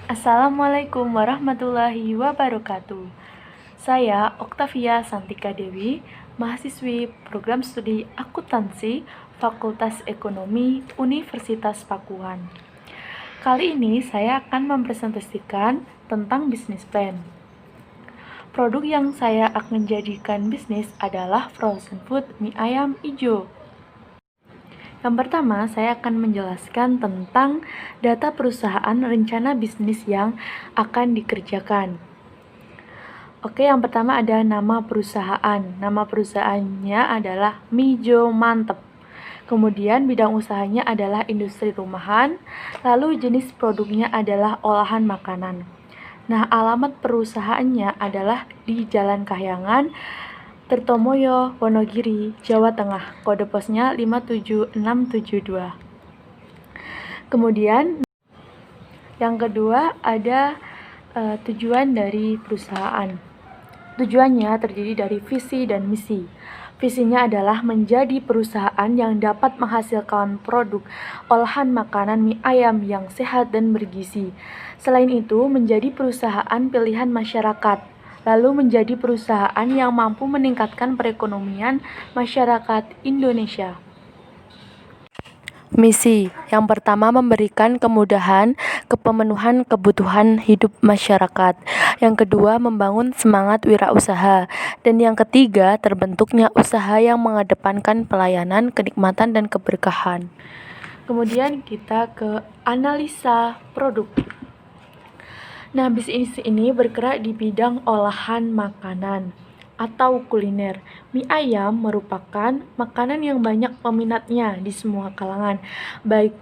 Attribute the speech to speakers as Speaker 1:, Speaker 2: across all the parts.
Speaker 1: Assalamualaikum warahmatullahi wabarakatuh. Saya Oktavia Santika Dewi, mahasiswi program studi akuntansi Fakultas Ekonomi Universitas Pakuan. Kali ini saya akan mempresentasikan tentang bisnis plan. Produk yang saya akan jadikan bisnis adalah frozen food mie ayam hijau. Yang pertama, saya akan menjelaskan tentang data perusahaan rencana bisnis yang akan dikerjakan. Oke, yang pertama ada nama perusahaan. Nama perusahaannya adalah Mijo Mantep. Kemudian bidang usahanya adalah industri rumahan, lalu jenis produknya adalah olahan makanan. Nah, alamat perusahaannya adalah di Jalan Kahyangan, Tirtomoyo, Wonogiri, Jawa Tengah. Kode posnya 57672. Kemudian yang kedua ada tujuan dari perusahaan. Tujuannya terdiri dari visi dan misi. Visinya adalah menjadi perusahaan yang dapat menghasilkan produk olahan makanan mie ayam yang sehat dan bergizi. Selain itu, menjadi perusahaan pilihan masyarakat. Lalu menjadi perusahaan yang mampu meningkatkan perekonomian masyarakat Indonesia. Misi yang pertama memberikan kemudahan kepemenuhan kebutuhan hidup masyarakat. Yang kedua membangun semangat wirausaha. Dan yang ketiga terbentuknya usaha yang mengedepankan pelayanan, kenikmatan, dan keberkahan. Kemudian kita ke analisa produk. Nah, bisnis ini bergerak di bidang olahan makanan atau kuliner. Mie ayam merupakan makanan yang banyak peminatnya di semua kalangan, baik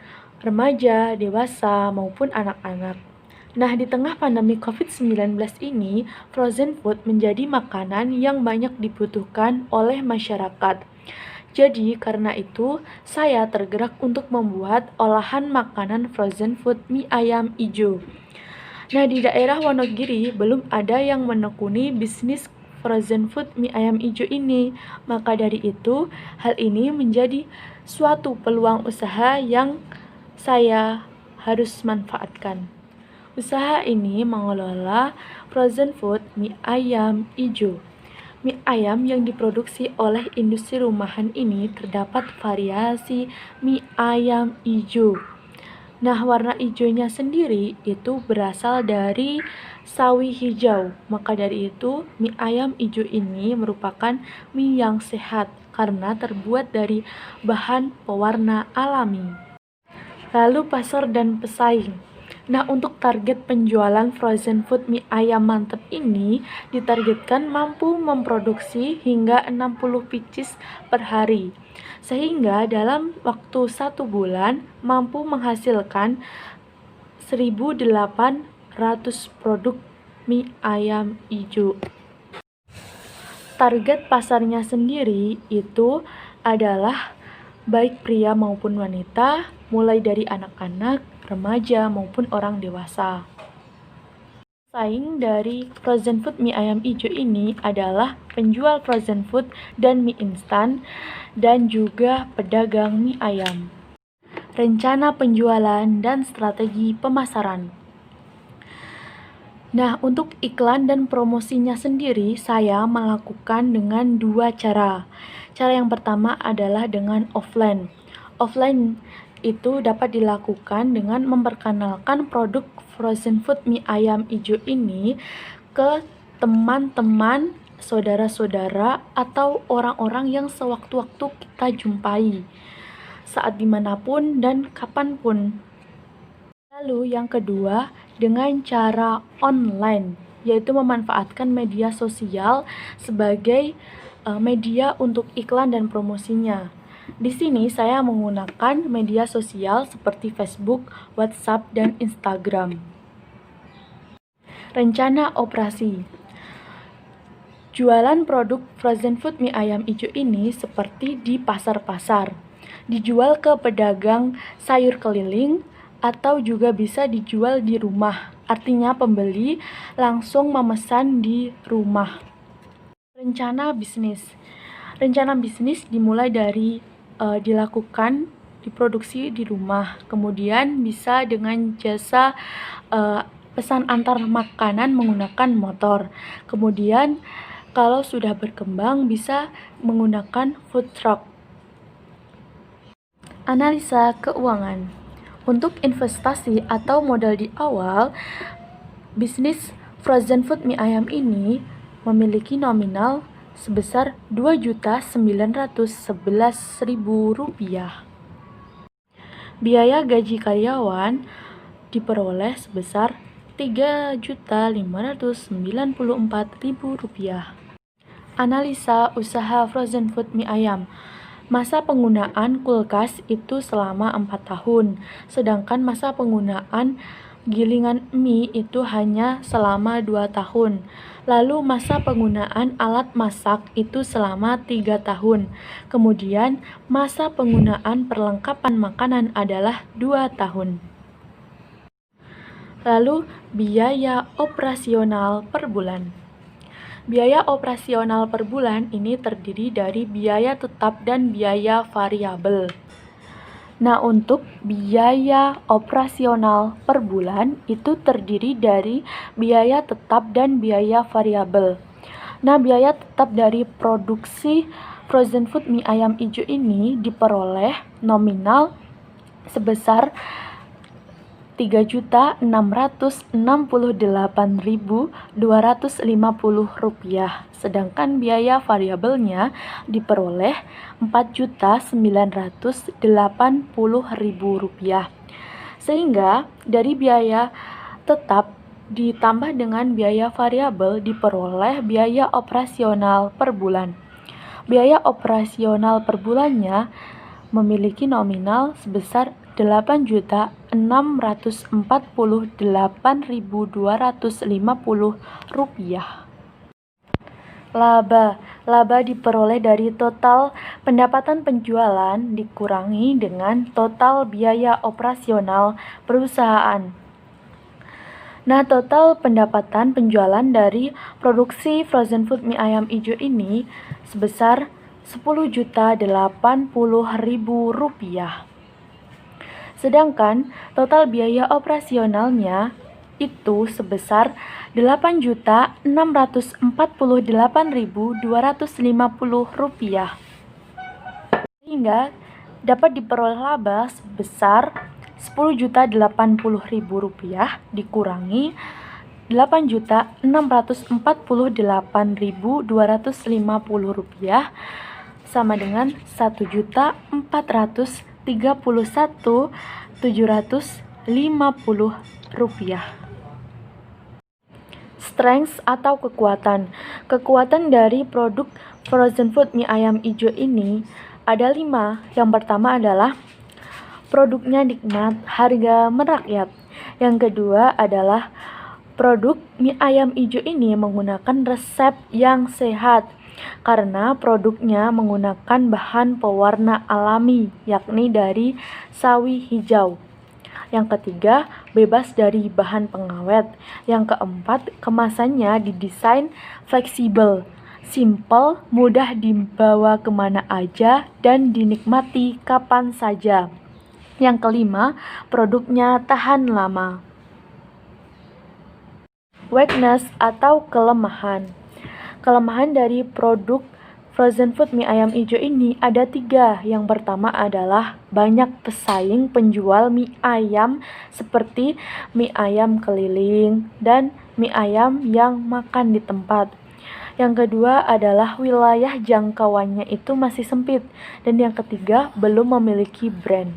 Speaker 1: remaja, dewasa, maupun anak-anak. Nah, di tengah pandemi COVID-19 ini, frozen food menjadi makanan yang banyak dibutuhkan oleh masyarakat. Jadi, karena itu, saya tergerak untuk membuat olahan makanan frozen food mie ayam hijau. Nah, di daerah Wonogiri belum ada yang menekuni bisnis frozen food mie ayam hijau ini. Maka dari itu, hal ini menjadi suatu peluang usaha yang saya harus manfaatkan. Usaha ini mengelola frozen food mie ayam hijau. Mie ayam yang diproduksi oleh industri rumahan ini terdapat variasi mie ayam hijau. Nah, warna hijaunya sendiri itu berasal dari sawi hijau. Maka dari itu, mie ayam hijau ini merupakan mie yang sehat karena terbuat dari bahan pewarna alami. Lalu pasar dan pesaing. Nah, untuk target penjualan frozen food mie ayam mantep ini ditargetkan mampu memproduksi hingga 60 pieces per hari. Sehingga dalam waktu 1 bulan mampu menghasilkan 1.800 produk mie ayam hijau. Target pasarnya sendiri itu adalah baik pria maupun wanita, mulai dari anak-anak, remaja, maupun orang dewasa. Saing dari frozen food mie ayam hijau ini adalah penjual frozen food dan mie instan, dan juga pedagang mie ayam. Rencana penjualan dan strategi pemasaran. Nah, untuk iklan dan promosinya sendiri, saya melakukan dengan 2 cara. Cara yang pertama adalah dengan offline. Offline itu dapat dilakukan dengan memperkenalkan produk frozen food mie ayam hijau ini ke teman-teman, saudara-saudara, atau orang-orang yang sewaktu-waktu kita jumpai saat dimanapun dan kapanpun. Lalu yang kedua, dengan cara online, yaitu memanfaatkan media sosial sebagai media untuk iklan dan promosinya. Di sini saya menggunakan media sosial seperti Facebook, WhatsApp, dan Instagram. Rencana operasi. Jualan produk frozen food mie ayam hijau ini seperti di pasar-pasar. Dijual ke pedagang sayur keliling atau juga bisa dijual di rumah. Artinya pembeli langsung memesan di rumah. Rencana bisnis. Rencana bisnis dimulai dari dilakukan diproduksi di rumah, kemudian bisa dengan jasa pesan antar makanan menggunakan motor. Kemudian kalau sudah berkembang bisa menggunakan food truck. Analisa keuangan. Untuk investasi atau modal di awal, bisnis frozen food mie ayam ini memiliki nominal sebesar Rp2.911.000. Biaya gaji karyawan diperoleh sebesar Rp3.594.000. Analisa usaha frozen food mie ayam. Masa penggunaan kulkas itu selama 4 tahun, sedangkan masa penggunaan gilingan mie itu hanya selama 2 tahun. Lalu masa penggunaan alat masak itu selama 3 tahun. Kemudian masa penggunaan perlengkapan makanan adalah 2 tahun. Lalu biaya operasional per bulan. Biaya operasional per bulan ini terdiri dari biaya tetap dan biaya variabel. Nah, untuk biaya operasional per bulan itu terdiri dari biaya tetap dan biaya variabel. Nah, biaya tetap dari produksi frozen food mie ayam ijo ini diperoleh nominal sebesar Rp3.668.250, sedangkan biaya variabelnya diperoleh Rp4.980.000. Sehingga dari biaya tetap ditambah dengan biaya variabel diperoleh biaya operasional per bulan. Biaya operasional per bulannya memiliki nominal sebesar Rp8.648.250. Laba diperoleh dari total pendapatan penjualan dikurangi dengan total biaya operasional perusahaan. Nah, total pendapatan penjualan dari produksi frozen food mie ayam ijo ini sebesar Rp10.080.000. Sedangkan total biaya operasionalnya itu sebesar Rp8.648.250. Sehingga dapat diperoleh laba sebesar Rp10.080.000 dikurangi Rp8.648.250 sama dengan Rp1.431.750. Strengths atau kekuatan. Kekuatan dari produk frozen food mie ayam ijo ini ada 5. Yang pertama adalah produknya nikmat, harga merakyat. Yang kedua adalah produk mie ayam ijo ini menggunakan resep yang sehat karena produknya menggunakan bahan pewarna alami, yakni dari sawi hijau. Yang ketiga, bebas dari bahan pengawet. Yang keempat, kemasannya didesain fleksibel, simple, mudah dibawa kemana aja, dan dinikmati kapan saja. Yang kelima, produknya tahan lama. Weakness atau kelemahan. Kelemahan dari produk frozen food mie ayam ijo ini ada 3. Yang pertama adalah banyak pesaing penjual mie ayam seperti mie ayam keliling dan mie ayam yang makan di tempat. Yang kedua adalah wilayah jangkauannya itu masih sempit. Dan yang ketiga, belum memiliki brand.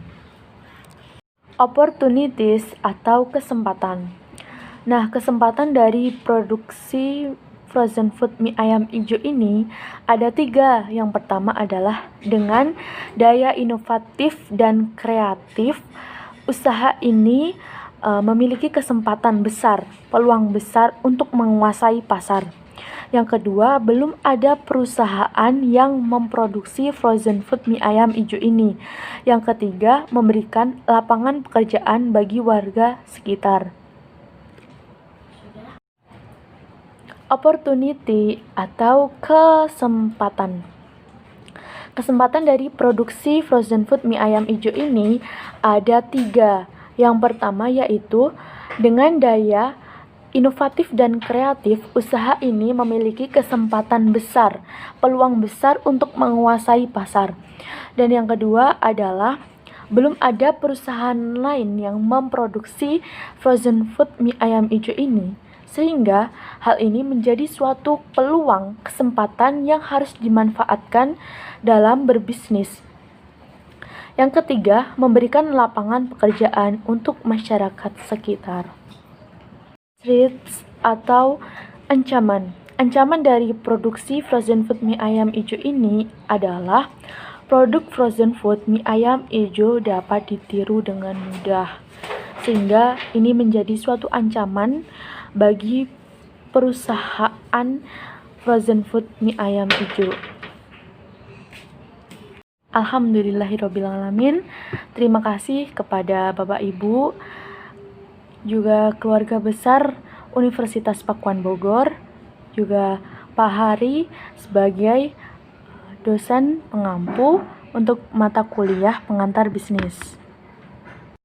Speaker 1: Opportunities atau kesempatan. Nah, kesempatan dari produksi frozen food mie ayam ijo ini ada 3. Yang pertama adalah dengan daya inovatif dan kreatif, usaha ini memiliki kesempatan besar, peluang besar untuk menguasai pasar. Yang kedua, belum ada perusahaan yang memproduksi frozen food mie ayam ijo ini. Yang ketiga, memberikan lapangan pekerjaan bagi warga sekitar. Opportunity atau kesempatan. Kesempatan dari produksi frozen food mie ayam ijo ini ada 3. Yang pertama yaitu dengan daya inovatif dan kreatif, usaha ini memiliki kesempatan besar, peluang besar untuk menguasai pasar. Dan yang kedua adalah belum ada perusahaan lain yang memproduksi frozen food mie ayam hijau ini, sehingga hal ini menjadi suatu peluang kesempatan yang harus dimanfaatkan dalam berbisnis. Yang ketiga, memberikan lapangan pekerjaan untuk masyarakat sekitar. Threats atau ancaman. Ancaman dari produksi frozen food mie ayam hijau ini adalah produk frozen food mie ayam hijau dapat ditiru dengan mudah, sehingga ini menjadi suatu ancaman bagi perusahaan frozen food mie ayam hijau. Alhamdulillahirrabbilalamin. Terima kasih kepada Bapak Ibu, juga keluarga besar Universitas Pakuan Bogor, juga Pak Hari sebagai dosen pengampu untuk mata kuliah pengantar bisnis.